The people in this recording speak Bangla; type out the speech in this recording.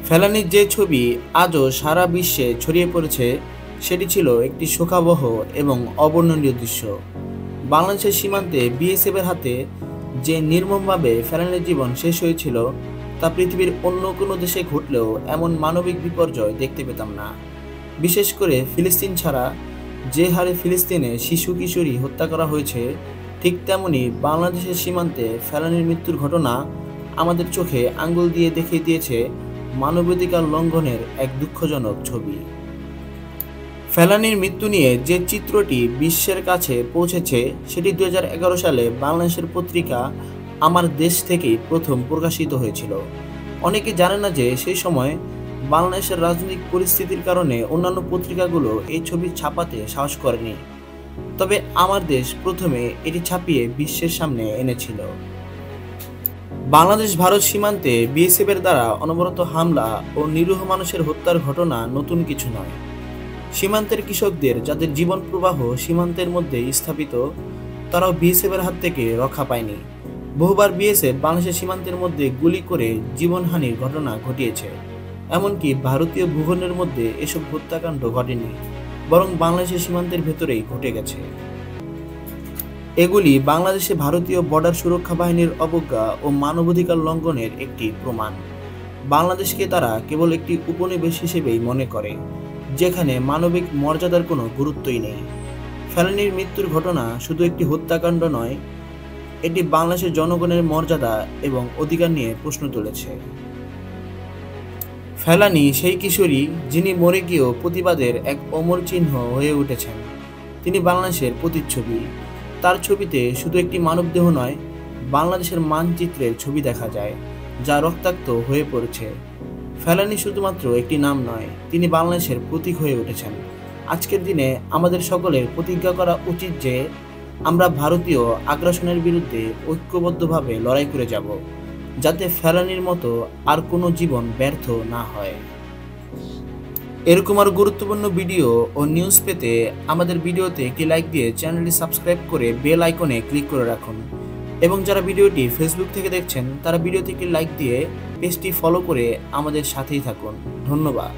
ফেলানির যে ছবি আজও সারা বিশ্বে ছড়িয়ে পড়েছে সেটি ছিল একটি শোকাবহ এবং অবর্ণনীয় দৃশ্য। বাংলাদেশের সীমান্তে বিএসএফের হাতে যে নির্মমভাবে ফেলানির জীবন শেষ হয়েছিল তা পৃথিবীর অন্য কোনো দেশে ঘটলেও এমন মানবিক বিপর্যয় দেখতে পেতাম না। বিশেষ করে ফিলিস্তিন ছাড়া যে হারে ফিলিস্তিনে শিশু কিশোরী হত্যা করা হয়েছে, ঠিক তেমনি বাংলাদেশের সীমান্তে ফেলানির মৃত্যুর ঘটনা আমাদের চোখে আঙ্গুল দিয়ে দেখিয়ে দিয়েছে মানবাধিকার লঙ্ঘনের এক দুঃখজনক ছবি। ফেলানির মৃত্যু নিয়ে যে চিত্রটি বিশ্বের কাছে পৌঁছেছে সেটি 2011 সালে বাংলাদেশের পত্রিকা আমার দেশ থেকেই প্রথম প্রকাশিত হয়েছিল। অনেকে জানে না যে সেই সময় বাংলাদেশের রাজনৈতিক পরিস্থিতির কারণে অন্যান্য পত্রিকাগুলো এই ছবি ছাপাতে সাহস করেনি। তবে আমার দেশ প্রথমে এটি ছাপিয়ে বিশ্বের সামনে এনেছিল। বাংলাদেশ ভারত সীমান্তে বিএসএফের দ্বারা অনবরত হামলা ও নিরীহ মানুষের হত্যার ঘটনা নতুন কিছু নয়। সীমান্তের কৃষকদের যাদের জীবন প্রবাহ সীমান্তের মধ্যে স্থাপিত, তারাও বিএসএফের হাত থেকে রক্ষা পায়নি। বহুবার বিএসএফ বাংলাদেশের সীমান্তের মধ্যে গুলি করে জীবনহানির ঘটনা ঘটিয়েছে। এমনকি ভারতীয় ভূখণ্ডের মধ্যে এসব হত্যাকাণ্ড ঘটেনি, বরং বাংলাদেশের সীমান্তের ভেতরেই ঘটে গেছে। এগুলি বাংলাদেশে ভারতীয় বর্ডার সুরক্ষা বাহিনীর অবজ্ঞা ও মানবাধিকার লঙ্ঘনের একটি প্রমাণ। বাংলাদেশকে তারা কেবল একটি উপনিবেশ হিসেবেই মনে করে, যেখানে মানবিক মর্যাদার কোনো গুরুত্বই নেই। ফেলানির মৃত্যুর ঘটনা শুধু একটি হত্যাকাণ্ড নয়, এটি বাংলাদেশের জনগণের মর্যাদা এবং অধিকার নিয়ে প্রশ্ন তুলেছে। ফেলানি সেই কিশোরী যিনি মরে গিয়েও প্রতিবাদের এক অমর চিহ্ন হয়ে উঠেছেন। তিনি বাংলাদেশের প্রতিচ্ছবি। তার ছবিতে শুধু একটি মানবদেহ নয়, বাংলাদেশের মানচিত্রের ছবি দেখা যায়, যা রক্তাক্ত হয়ে পড়েছে। ফেলানি শুধুমাত্র একটি নাম নয়, তিনি বাংলাদেশের প্রতীক হয়ে উঠেছেন। আজকের দিনে আমাদের সকলের প্রতিজ্ঞা করা উচিত যে আমরা ভারতীয় আগ্রাসনের বিরুদ্ধে ঐক্যবদ্ধভাবে লড়াই করে যাব, যাতে ফেলানির মতো আর কোনো জীবন ব্যর্থ না হয়। এরকম আরও গুরুত্বপূর্ণ ভিডিও ও নিউজ পেতে আমাদের ভিডিওতে একটি লাইক দিয়ে চ্যানেলটি সাবস্ক্রাইব করে বেল আইকনে ক্লিক করে রাখুন। এবং যারা ভিডিওটি ফেসবুক থেকে দেখছেন তারা ভিডিওতে একটি লাইক দিয়ে পেজটি ফলো করে আমাদের সাথেই থাকুন। ধন্যবাদ।